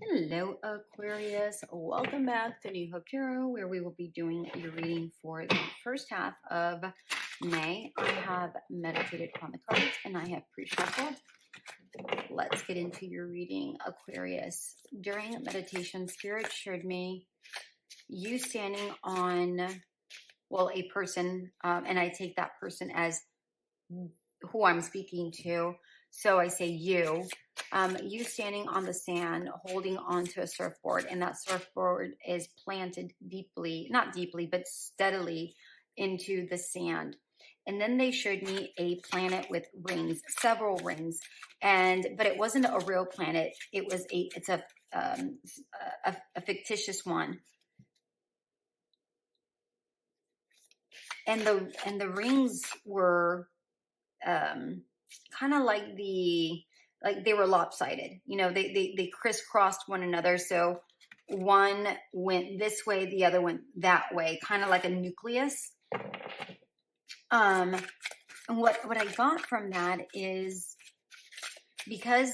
Hello, Aquarius. Welcome back to New Hope Tarot, where we will be doing your reading for the first half of May. I have meditated on the cards and I have pre-shuffled. Let's get into your reading, Aquarius. During meditation, Spirit showed me you standing on, well, a person, and I take that person as who I'm speaking to. So I say you. You standing on the sand, holding onto a surfboard, and that surfboard is planted deeply, not deeply, but steadily into the sand. And then they showed me a planet with rings, several rings, but it wasn't a real planet. It's a fictitious one. And the rings were kind of like they were lopsided. You know, they crisscrossed one another. So one went this way, the other went that way, kind of like a nucleus. And what I got from that is because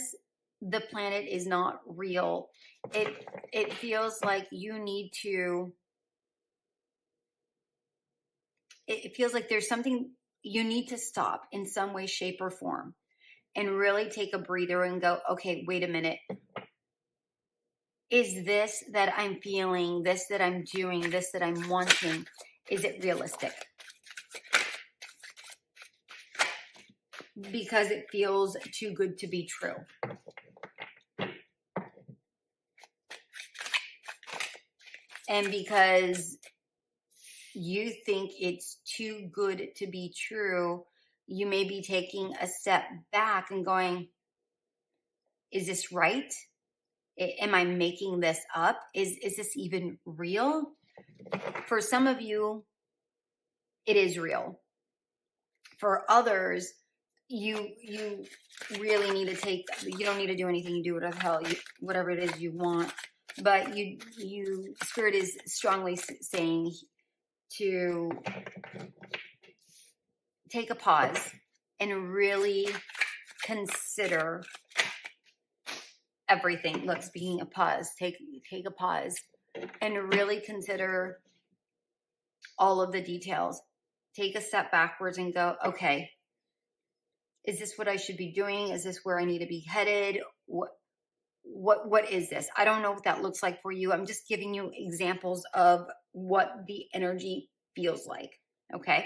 the planet is not real, it feels like you need to. It feels like there's something you need to stop in some way, shape, or form and really take a breather and go, okay, wait a minute. Is this that I'm feeling, this that I'm doing, this that I'm wanting, is it realistic? Because it feels too good to be true. And because you think it's too good to be true, you may be taking a step back and going, is this right? Am I making this up? Is this even real? For some of you, it is real. For others, you really need to you don't need to do anything. You do whatever it is you want. But Spirit is strongly saying to take a pause and really consider everything. Look, speaking of pause, take a pause and really consider all of the details. Take a step backwards and go, okay, is this what I should be doing? Is this where I need to be headed? What is this? I don't know what that looks like for you. I'm just giving you examples of what the energy feels like. Okay.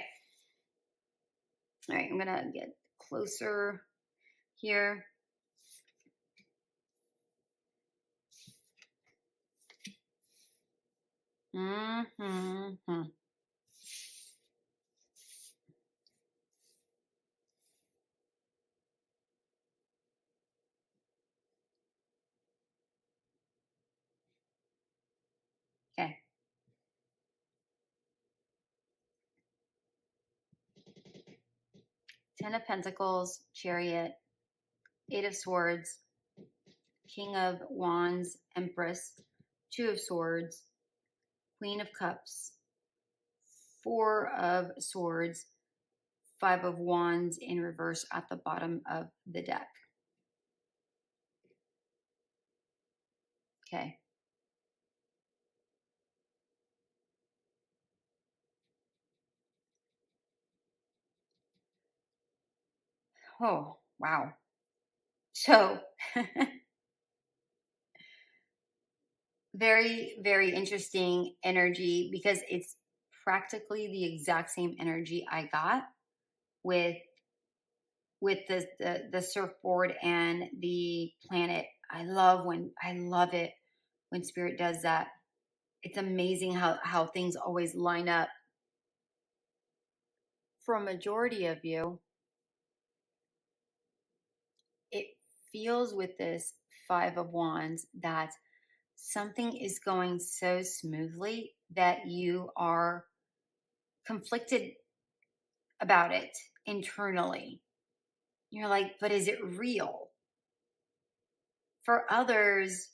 All right. I'm going to get closer here. Mm-hmm. Okay. Ten of Pentacles, Chariot, Eight of Swords, King of Wands, Empress, Two of Swords, Queen of Cups, Four of Swords, Five of Wands in reverse at the bottom of the deck. Okay. Oh, wow. So, very, very interesting energy because it's practically the exact same energy I got with the surfboard and the planet. I love it when Spirit does that. It's amazing how things always line up. For a majority of you, it feels with this Five of Wands that something is going so smoothly that you are conflicted about it internally. You're like, but is it real? For others,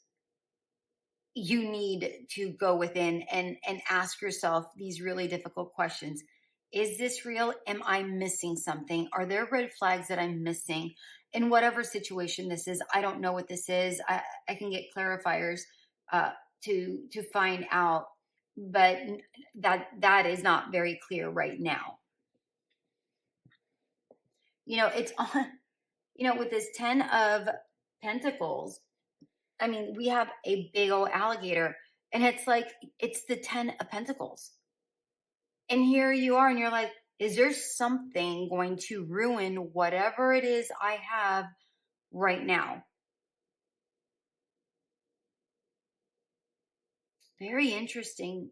you need to go within and ask yourself these really difficult questions. Is this real? Am I missing something? Are there red flags that I'm missing? In whatever situation this is, I don't know what this is. I can get clarifiers uh, to find out, but that is not very clear right now. It's on. With this 10 of Pentacles, I mean, we have a big old alligator, and it's like it's the 10 of Pentacles. And here you are, and you're like, is there something going to ruin whatever it is I have right now? Very interesting.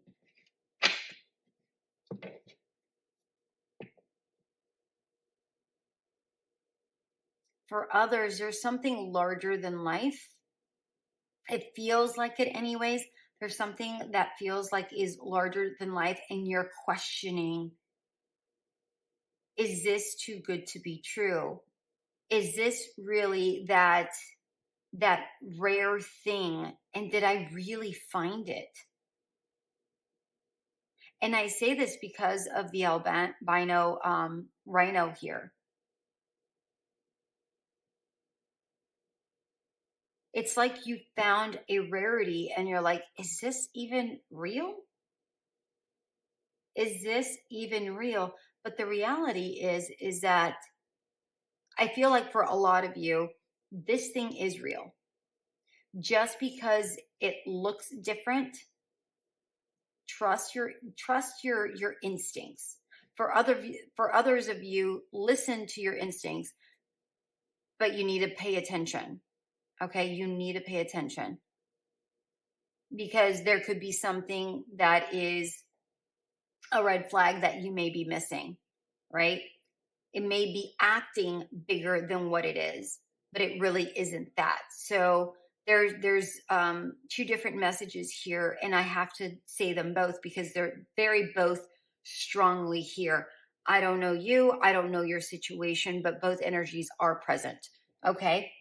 For others, there's something larger than life. It feels like it, anyways. There's something that feels like is larger than life, and you're questioning, is this too good to be true? Is this really that rare thing? And did I really find it? And I say this because of the albino rhino here. It's like you found a rarity and you're like, is this even real? Is this even real? But the reality is that I feel like for a lot of you, this thing is real. Just because it looks different, trust your instincts. For others of you, listen to your instincts, but you need to pay attention. Okay, you need to pay attention because there could be something that is a red flag that you may be missing, right? It may be acting bigger than what it is, but it really isn't that. So there's two different messages here, and I have to say them both because they're very both strongly here. I don't know you, I don't know your situation, but both energies are present. Okay.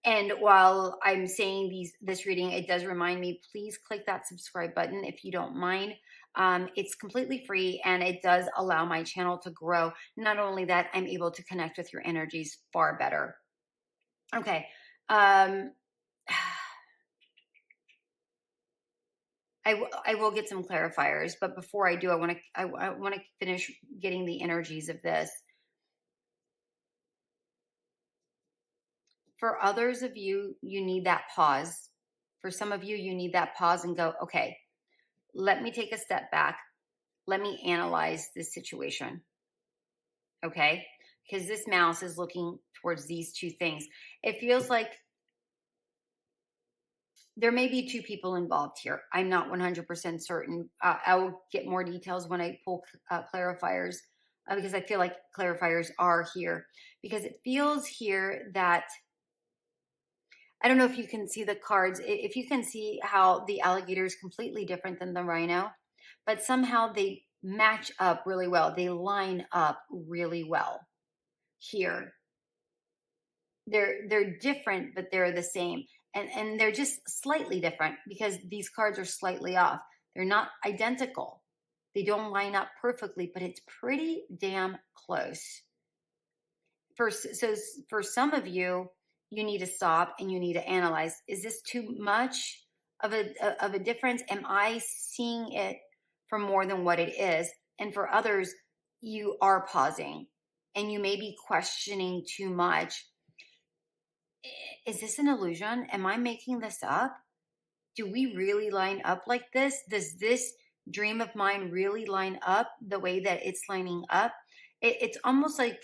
And while I'm saying this reading, it does remind me, please click that subscribe button if you don't mind. It's completely free and it does allow my channel to grow. Not only that, I'm able to connect with your energies far better. Okay. I will get some clarifiers, but before I do, I want to finish getting the energies of this. For others of you, you need that pause. For some of you, you need that pause and go, okay, let me take a step back. Let me analyze this situation. Okay? Because this mouse is looking towards these two things. It feels like there may be two people involved here. I'm not 100% certain. I will get more details when I pull clarifiers because I feel like clarifiers are here. Because it feels here that I don't know if you can see the cards. If you can see how the alligator is completely different than the rhino, but somehow they match up really well. They line up really well here. They're different, but they're the same. And they're just slightly different because these cards are slightly off. They're not identical. They don't line up perfectly, but it's pretty damn close. So for some of you, you need to stop and you need to analyze. Is this too much of a difference? Am I seeing it for more than what it is? And for others, you are pausing and you may be questioning too much. Is this an illusion? Am I making this up? Do we really line up like this? Does this dream of mine really line up the way that it's lining up? It's almost like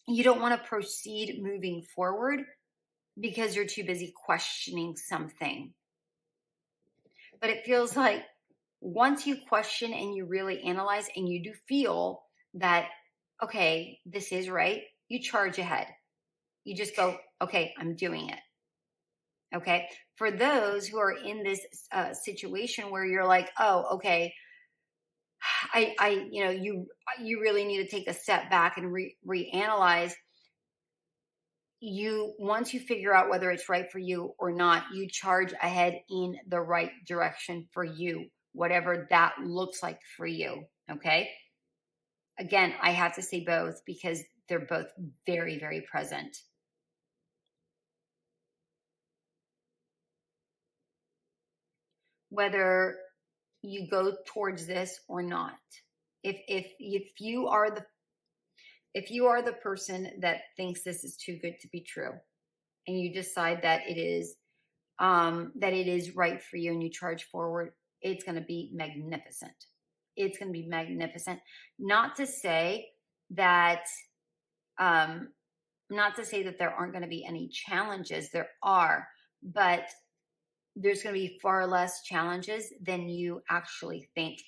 you don't want to proceed moving forward because you're too busy questioning something. But it feels like once you question and you really analyze and you do feel that, okay, this is right, you charge ahead. You just go, okay, I'm doing it. Okay. For those who are in this situation where you're like, oh, okay, you really need to take a step back and reanalyze. Once you figure out whether it's right for you or not, you charge ahead in the right direction for you, whatever that looks like for you. Okay. Again, I have to say both because they're both very, very present. Whether you go towards this or not, if you are the person that thinks this is too good to be true, and you decide that it is right for you, and you charge forward, it's going to be magnificent. It's going to be magnificent. Not to say that um, there aren't going to be any challenges. There are, but there's going to be far less challenges than you actually think.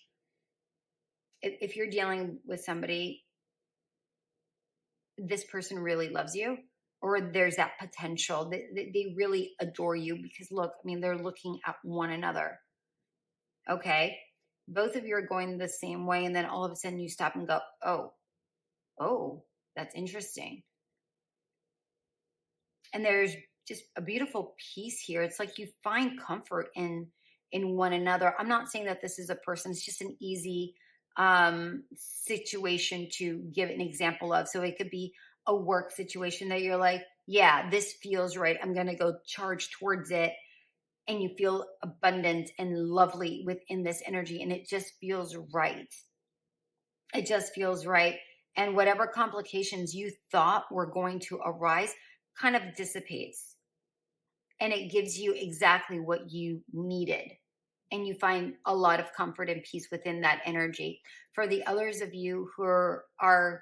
If you're dealing with somebody, this person really loves you, or there's that potential that they really adore you, because look, I mean, they're looking at one another. Okay. Both of you are going the same way. And then all of a sudden you stop and go, oh, that's interesting. And there's just a beautiful piece here. It's like you find comfort in one another. I'm not saying that this is a person. It's just an easy situation to give an example of. So it could be a work situation that you're like, yeah, this feels right. I'm going to go charge towards it. And you feel abundant and lovely within this energy. And it just feels right. It just feels right. And whatever complications you thought were going to arise kind of dissipates. And it gives you exactly what you needed. And you find a lot of comfort and peace within that energy. For the others of you who are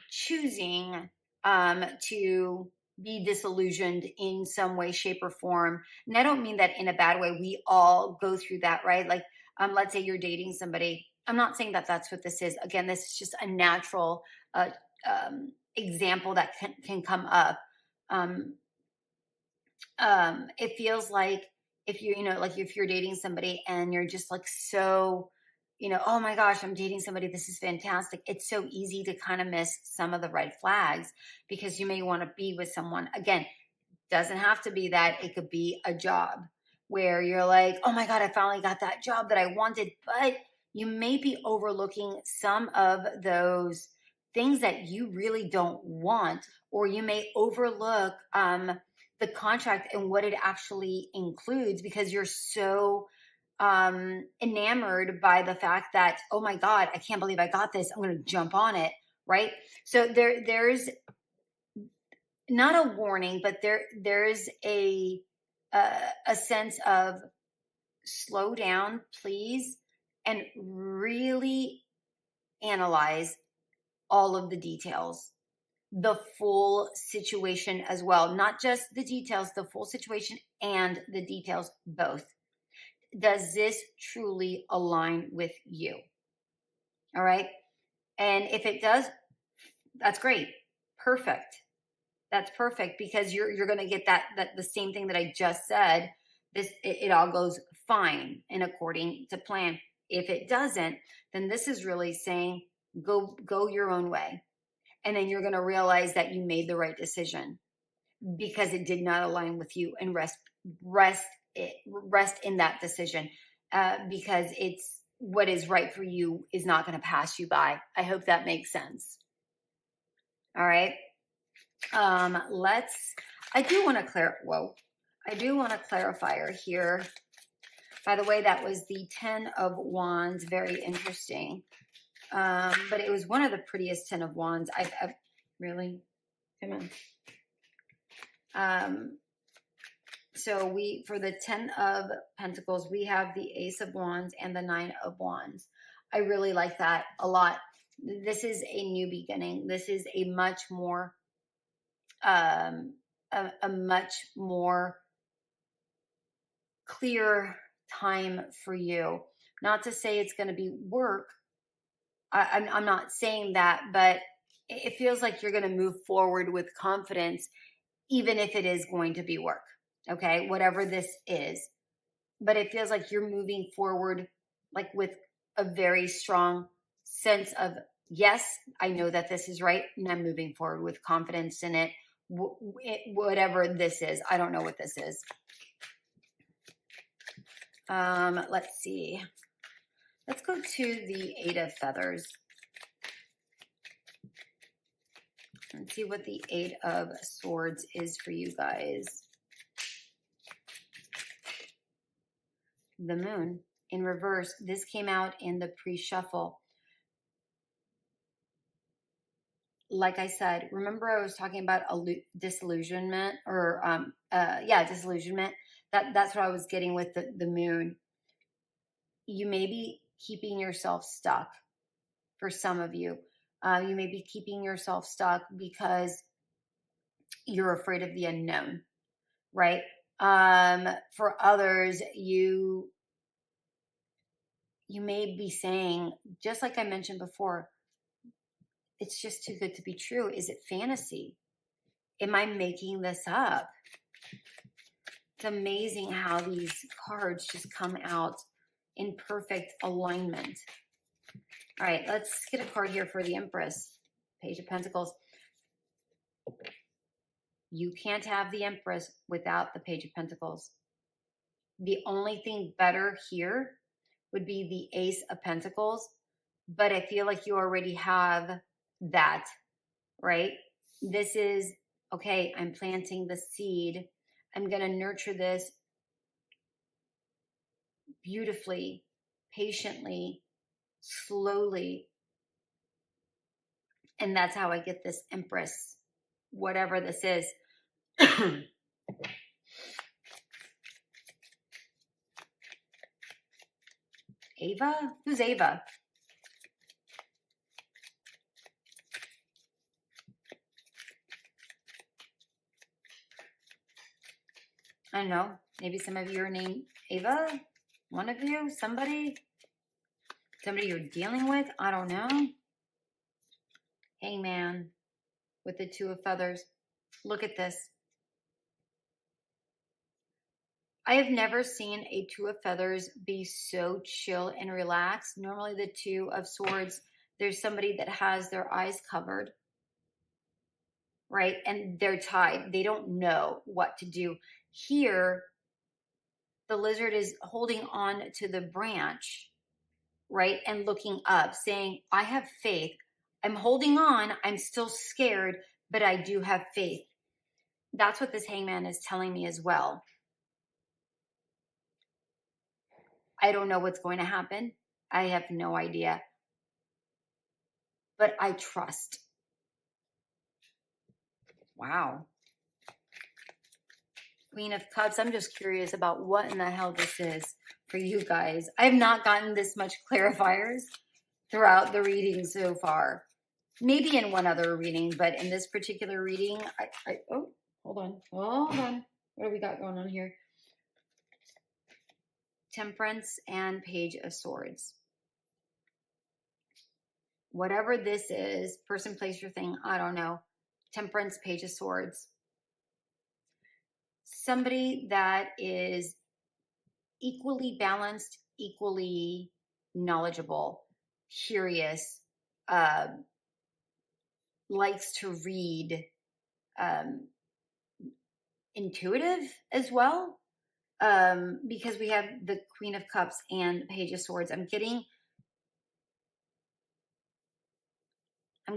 choosing to be disillusioned in some way, shape, or form, and I don't mean that in a bad way. We all go through that, right? Like, let's say you're dating somebody. I'm not saying that that's what this is. Again, this is just a natural example that can come up. It feels like if if you're dating somebody and you're just like, so, oh my gosh, I'm dating somebody, this is fantastic. It's so easy to kind of miss some of the red flags because you may want to be with someone. Again, doesn't have to be that. It could be a job where you're like, oh my God, I finally got that job that I wanted, but you may be overlooking some of those things that you really don't want, or you may overlook the contract and what it actually includes because you're so enamored by the fact that, oh my God, I can't believe I got this. I'm going to jump on it. Right. So there's not a warning, but there's a sense of slow down, please, and really analyze all of the details, the full situation as well, not just the details, the full situation and the details both. Does this truly align with you? All right. And if it does, that's great. Perfect. That's perfect, because you're going to get that the same thing that I just said. It all goes fine and according to plan. If it doesn't, then this is really saying go your own way. And then you're going to realize that you made the right decision because it did not align with you, and rest in that decision because it's what is right for you is not going to pass you by. I hope that makes sense. All right. I do want to clarify here. By the way, that was the 10 of Wands. Very interesting. But it was one of the prettiest 10 of Wands I've really, come on. So for the 10 of Pentacles, we have the Ace of Wands and the 9 of Wands. I really like that a lot. This is a new beginning. This is a much more a much more clear time for you. Not to say it's going to be work. I'm not saying that, but it feels like you're going to move forward with confidence, even if it is going to be work. Okay, whatever this is. But it feels like you're moving forward like with a very strong sense of, yes, I know that this is right, and I'm moving forward with confidence in it. Whatever this is. I don't know what this is. Let's see. Let's go to the 8 of Feathers. Let's see what the Eight of Swords is for you guys. The Moon in reverse. This came out in the pre-shuffle. Like I said, remember I was talking about disillusionment or disillusionment. That's what I was getting with the Moon. You may be keeping yourself stuck. For some of you, you may be keeping yourself stuck because you're afraid of the unknown, right? For others, you may be saying, just like I mentioned before, it's just too good to be true. Is it fantasy? Am I making this up? It's amazing how these cards just come out in perfect alignment. All right, let's get a card here for the Empress. Page of Pentacles. You can't have the Empress without the Page of Pentacles. The only thing better here would be the Ace of Pentacles, but I feel like you already have that, right? This is, okay, I'm planting the seed. I'm going to nurture this beautifully, patiently, slowly. And that's how I get this Empress, whatever this is. Ava? Who's Ava? I don't know. Maybe some of you are named Ava? One of you? Somebody you're dealing with? I don't know. Hangman with the Two of Feathers. Look at this. I have never seen a Two of Feathers be so chill and relaxed. Normally the Two of Swords, there's somebody that has their eyes covered, right? And they're tied. They don't know what to do. Here, the lizard is holding on to the branch, right? And looking up, saying, I have faith. I'm holding on. I'm still scared, but I do have faith. That's what this Hangman is telling me as well. I don't know what's going to happen. I have no idea. But I trust. Wow. Queen of Cups. I'm just curious about what in the hell this is for you guys. I have not gotten this much clarifiers throughout the reading so far. Maybe in one other reading, but in this particular reading, oh, hold on. What do we got going on here? Temperance and Page of Swords. Whatever this is, person, place, your thing, I don't know. Temperance, Page of Swords. Somebody that is equally balanced, equally knowledgeable, curious, likes to read, intuitive as well. Because we have the Queen of Cups and Page of Swords. I'm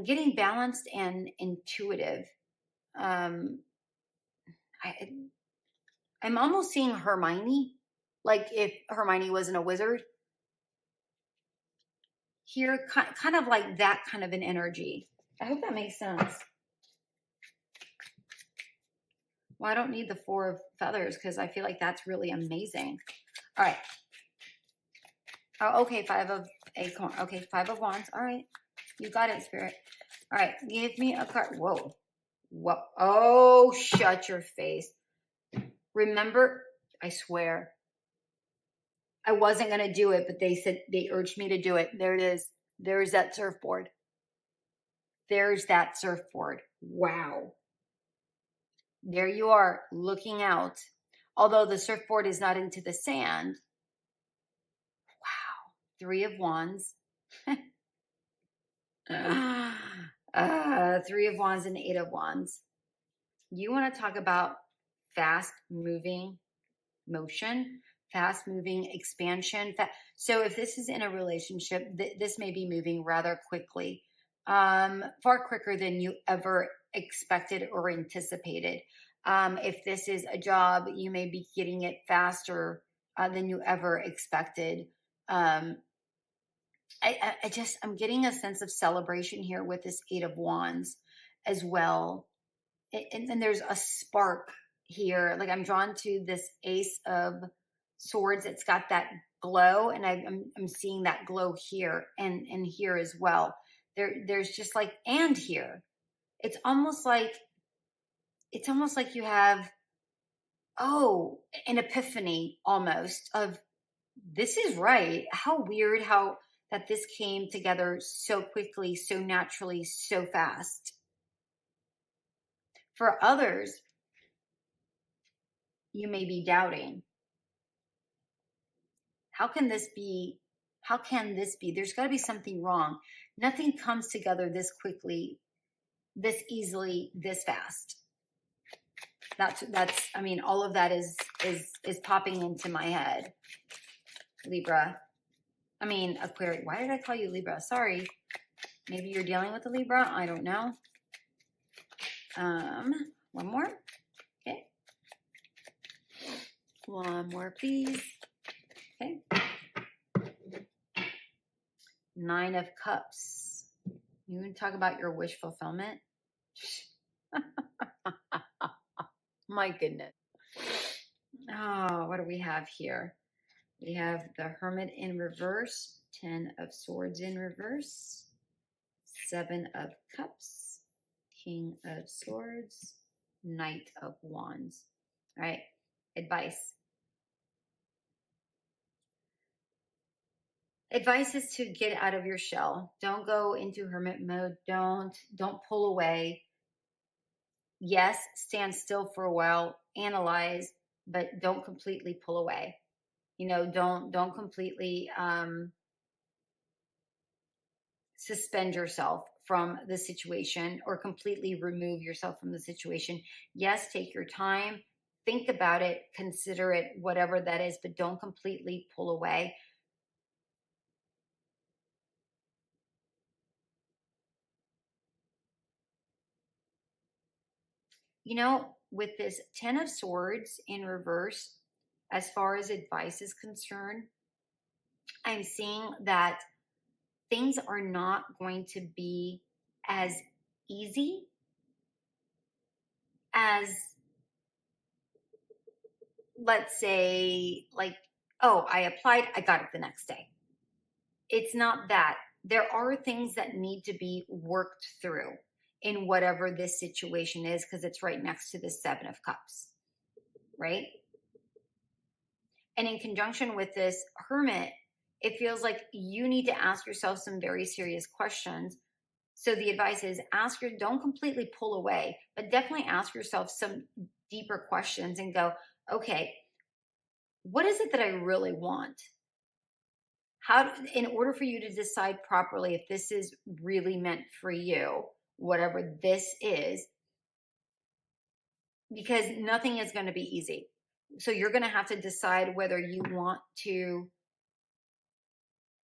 getting balanced and intuitive. I'm almost seeing Hermione, like if Hermione wasn't a wizard. Here, kind of like that kind of an energy. I hope that makes sense. Well, I don't need the Four of Feathers because I feel like that's really amazing. All right. Oh, okay, Five of Acorn. Okay, Five of Wands. All right. You got it, Spirit. All right, give me a card. Whoa. Whoa. Oh, shut your face. Remember, I swear, I wasn't going to do it, but they urged me to do it. There it is. There's that surfboard. There's that surfboard. Wow. There you are, looking out. Although the surfboard is not into the sand. Wow. Three of Wands. Three of Wands and Eight of Wands. You want to talk about fast moving motion, fast moving expansion. So if this is in a relationship, this may be moving rather quickly. far quicker than you ever expected or anticipated. If this is a job, you may be getting it faster than you ever expected. Um, I'm getting a sense of celebration here with this Eight of Wands as well. And there's a spark here. Like I'm drawn to this Ace of Swords. It's got that glow, and I'm seeing that glow here and here as well. There's just like, and here. It's almost like you have, oh, an epiphany almost of, this is right. How weird how that this came together so quickly, so naturally, so fast. For others, you may be doubting. How can this be? How can this be? There's got to be something wrong. Nothing comes together this quickly, this easily, this fast. That's I mean, all of that is popping into my head. Libra. I mean, Aquarius. Why did I call you Libra? Sorry. Maybe you're dealing with a Libra. I don't know. One more. Okay. One more, please. Okay. Nine of Cups. You want to talk about your wish fulfillment? My goodness. Oh, what do we have here? We have the Hermit in reverse, 10 of Swords in reverse, 7 of Cups, King of Swords, Knight of Wands. All right, advice. Advice is to get out of your shell. Don't go into hermit mode. Don't pull away. Yes, stand still for a while, analyze, but don't completely pull away. You know, don't completely suspend yourself from the situation or completely remove yourself from the situation. Yes, take your time, think about it, consider it, whatever that is, but don't completely pull away. You know, with this 10 of Swords in reverse, as far as advice is concerned, I'm seeing that things are not going to be as easy as, let's say, like, oh, I applied, I got it the next day. It's not that. There are things that need to be worked through in whatever this situation is, because it's right next to the Seven of Cups, right? And in conjunction with this Hermit, it feels like you need to ask yourself some very serious questions. So the advice is don't completely pull away, but definitely ask yourself some deeper questions and go, okay, what is it that I really want? How, in order for you to decide properly if this is really meant for you, whatever this is, because nothing is going to be easy. So you're going to have to decide whether you want to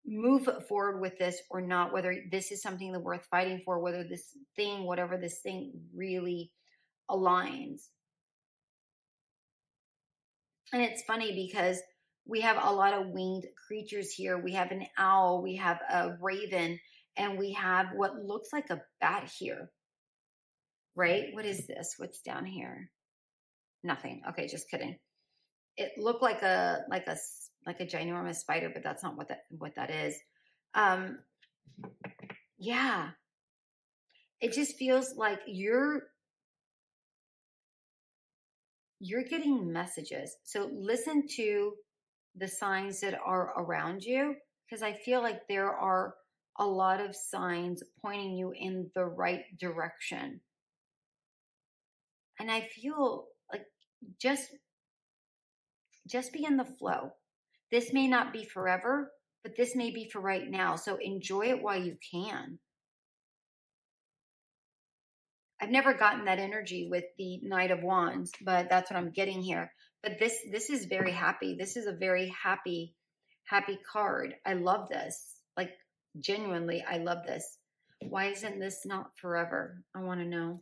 move forward with this or not, whether this is something that worth fighting for, whether this thing, whatever this thing really aligns. And it's funny because we have a lot of winged creatures here. We have an owl, we have a raven, and we have what looks like a bat here, right? What is this? What's down here? Nothing. Okay, just kidding. It looked like a ginormous spider, but that's not what that is. Yeah. It just feels like you're getting messages. So listen to the signs that are around you, because I feel like there are a lot of signs pointing you in the right direction. And I feel like just be in the flow. This may not be forever, but this may be for right now. So enjoy it while you can. I've never gotten that energy with the Knight of Wands, but that's what I'm getting here. But this is very happy. This is a very happy card. I love this. Like, genuinely, I love this. Why isn't this not forever? I want to know.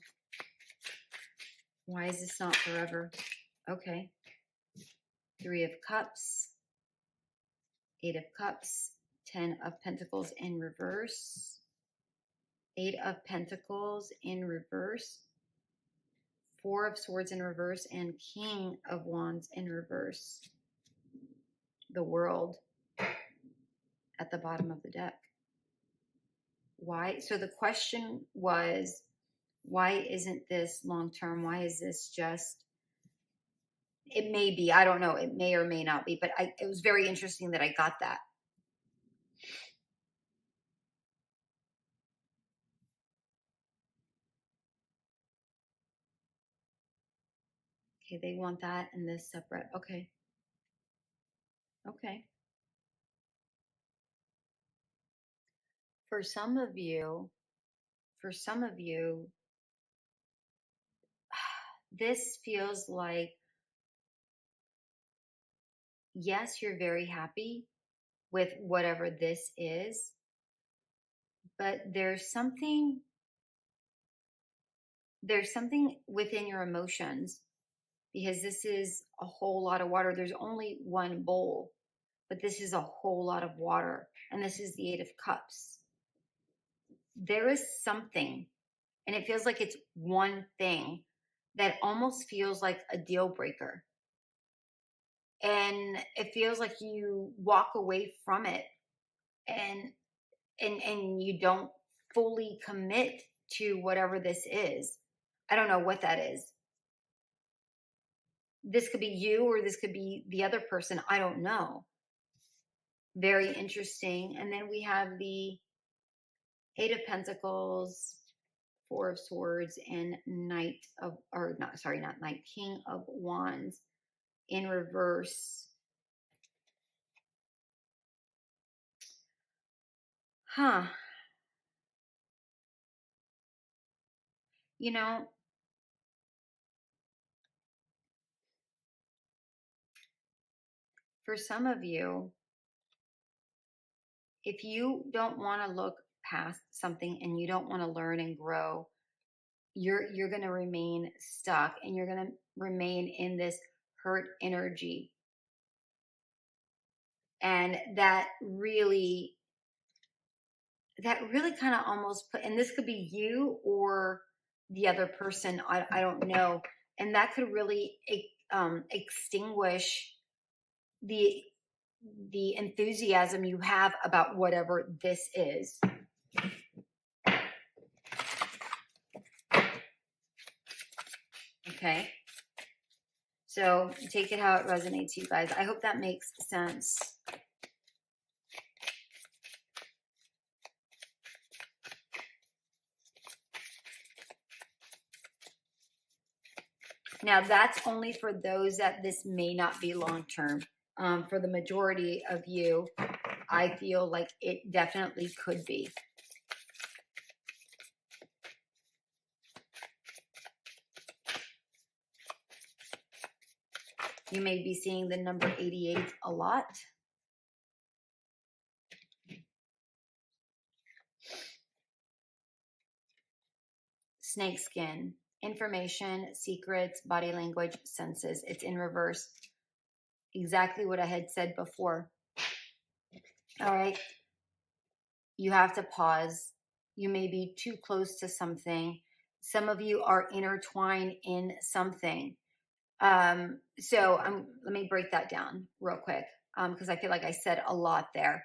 Why is this not forever? Okay. 3 of Cups, 8 of Cups, 10 of Pentacles in reverse, 8 of Pentacles in reverse, 4 of Swords in reverse, and King of Wands in reverse. The World at the bottom of the deck. Why? So the question was, why isn't this long term? Why is this just, it may be, I don't know, it may or may not be, but it was very interesting that I got that. Okay, they want that and this separate. Okay. Okay. For some of you, this feels like, yes, you're very happy with whatever this is, but there's something within your emotions, because this is a whole lot of water. There's only one bowl, but this is a whole lot of water. And this is the 8 of Cups. There is something, and it feels like it's one thing that almost feels like a deal breaker. And it feels like you walk away from it and you don't fully commit to whatever this is. I don't know what that is. This could be you or this could be the other person. I don't know. Very interesting. And then we have the 8 of Pentacles, 4 of Swords, and King of Wands in reverse. Huh. You know, for some of you, if you don't want to look past something and you don't want to learn and grow, you're going to remain stuck and you're going to remain in this hurt energy. And that really kind of almost put, and this could be you or the other person, I don't know, and that could really extinguish the enthusiasm you have about whatever this is. Okay, so take it how it resonates, you guys. I hope that makes sense. Now, that's only for those that this may not be long-term. For the majority of you, I feel like it definitely could be. You may be seeing the number 88 a lot. Snake skin. Information, secrets, body language, senses. It's in reverse. Exactly what I had said before. All right. You have to pause. You may be too close to something. Some of you are intertwined in something. So let me break that down real quick, because I feel like I said a lot there.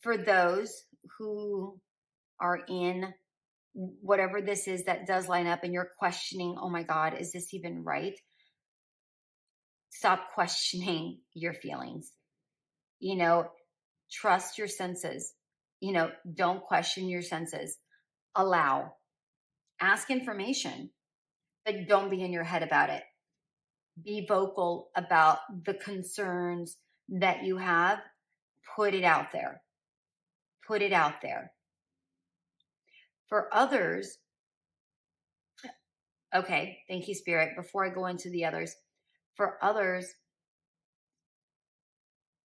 For those who are in whatever this is that does line up and you're questioning, oh my God, is this even right? Stop questioning your feelings. Trust your senses. Don't question your senses. Allow. Ask information, but don't be in your head about it. Be vocal about the concerns that you have. Put it out there. Put it out there. For others, okay, thank you, Spirit. Before I go into the others, for others,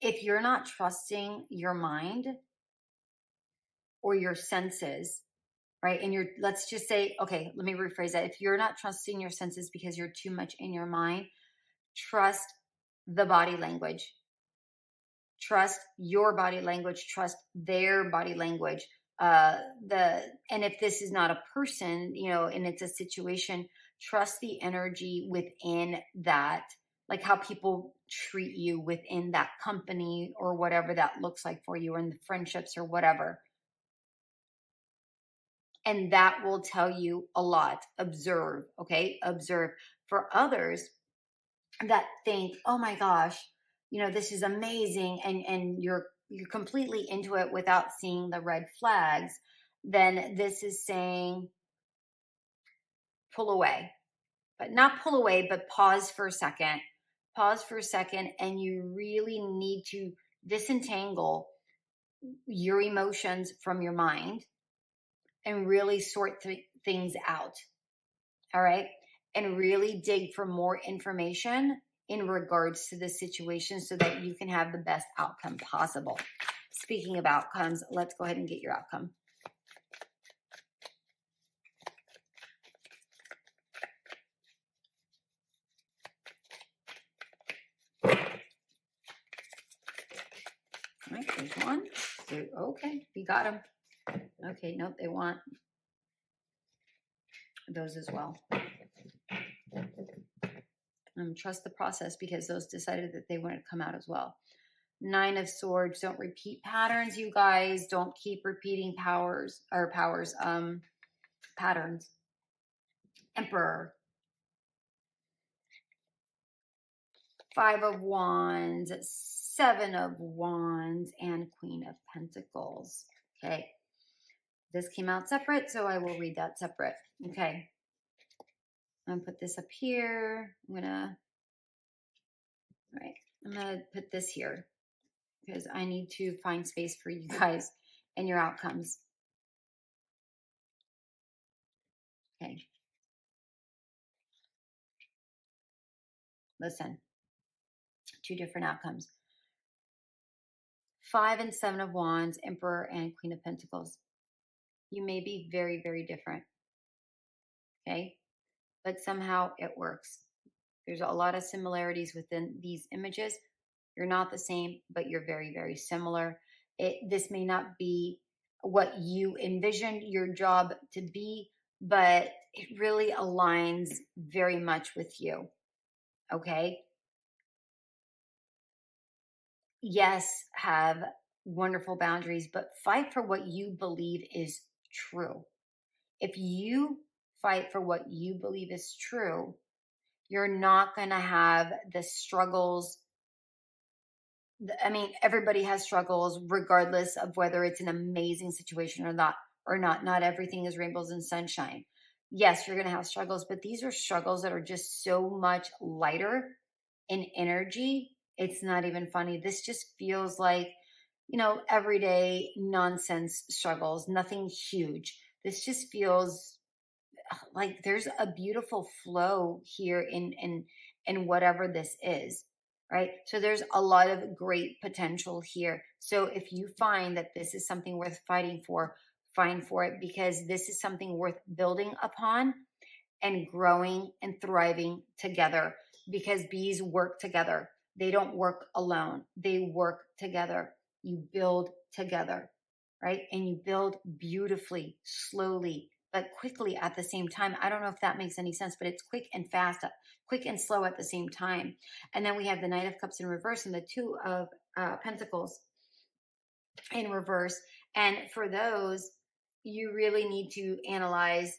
if you're not trusting your mind, or your senses, right? And let's just say, okay, let me rephrase that. If you're not trusting your senses because you're too much in your mind, trust the body language. Trust your body language, trust their body language. And if this is not a person, and it's a situation, trust the energy within that, like how people treat you within that company or whatever that looks like for you, or in the friendships or whatever. And that will tell you a lot. Observe, okay? Observe. For others that think, oh my gosh, this is amazing, and you're completely into it without seeing the red flags, then this is saying pull away. But not pull away, but pause for a second. Pause for a second, and you really need to disentangle your emotions from your mind and really sort things out. All right. And really dig for more information in regards to the situation so that you can have the best outcome possible. Speaking of outcomes, let's go ahead and get your outcome. All right, there's one. So, okay, you got them. Okay, nope, they want those as well. Trust the process, because those decided that they wanted to come out as well. 9 of Swords. Don't repeat patterns, you guys. Don't keep repeating patterns. Emperor. 5 of Wands, 7 of Wands, and Queen of Pentacles. Okay. This came out separate, so I will read that separate. Okay. I'm going to put this up here. I'm going to put this here because I need to find space for you guys and your outcomes. Okay. Listen. 2 different outcomes. 5 and 7 of Wands, Emperor and Queen of Pentacles. You may be very, very different. Okay. But somehow it works. There's a lot of similarities within these images. You're not the same, but you're very, very similar. This may not be what you envisioned your job to be, but it really aligns very much with you. Okay. Yes, have wonderful boundaries, but fight for what you believe is true. If you fight for what you believe is true, you're not going to have the struggles. I mean, everybody has struggles regardless of whether it's an amazing situation or not. Not everything is rainbows and sunshine. Yes, you're going to have struggles, but these are struggles that are just so much lighter in energy. It's not even funny. This just feels like, everyday nonsense struggles, nothing huge. This just feels like there's a beautiful flow here in whatever this is, right? So there's a lot of great potential here. So if you find that this is something worth fighting for, fight for it, because this is something worth building upon and growing and thriving together, because bees work together. They don't work alone. They work together. You build together, right? And you build beautifully, slowly, but quickly at the same time. I don't know if that makes any sense, but it's quick and fast, quick and slow at the same time. And then we have the Knight of Cups in reverse and the 2 of Pentacles in reverse. And for those, you really need to analyze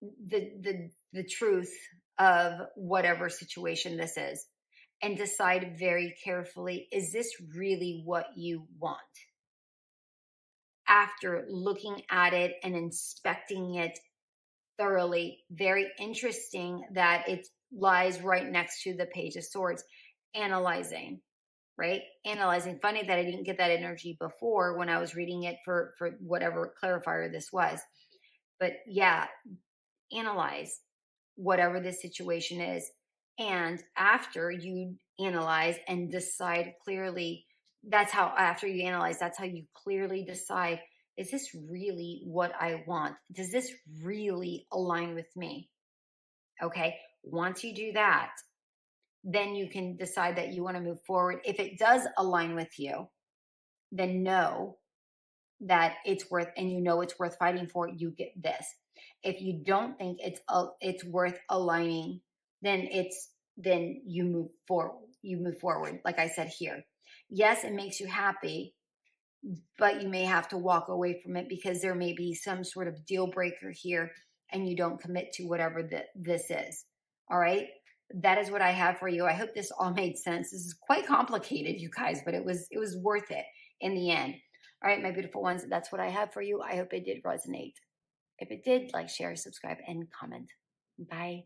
the truth of whatever situation this is and decide very carefully, is this really what you want? After looking at it and inspecting it thoroughly. Very interesting that it lies right next to the Page of Swords. Analyzing, right? Analyzing. Funny that I didn't get that energy before when I was reading it for whatever clarifier this was. But yeah, analyze whatever the situation is. And after you analyze and decide clearly, that's how, after you analyze, that's how you clearly decide, is this really what I want? Does this really align with me? Okay. Once you do that, then you can decide that you want to move forward. If it does align with you, then know that it's worth, and you know it's worth fighting for, you get this. If you don't think it's worth aligning, then you move forward. You move forward, like I said here. Yes, it makes you happy, but you may have to walk away from it because there may be some sort of deal breaker here, and you don't commit to whatever this is. All right. That is what I have for you. I hope this all made sense. This is quite complicated, you guys, but it was worth it in the end. All right, my beautiful ones, that's what I have for you. I hope it did resonate. If it did, like, share, subscribe, and comment. Bye.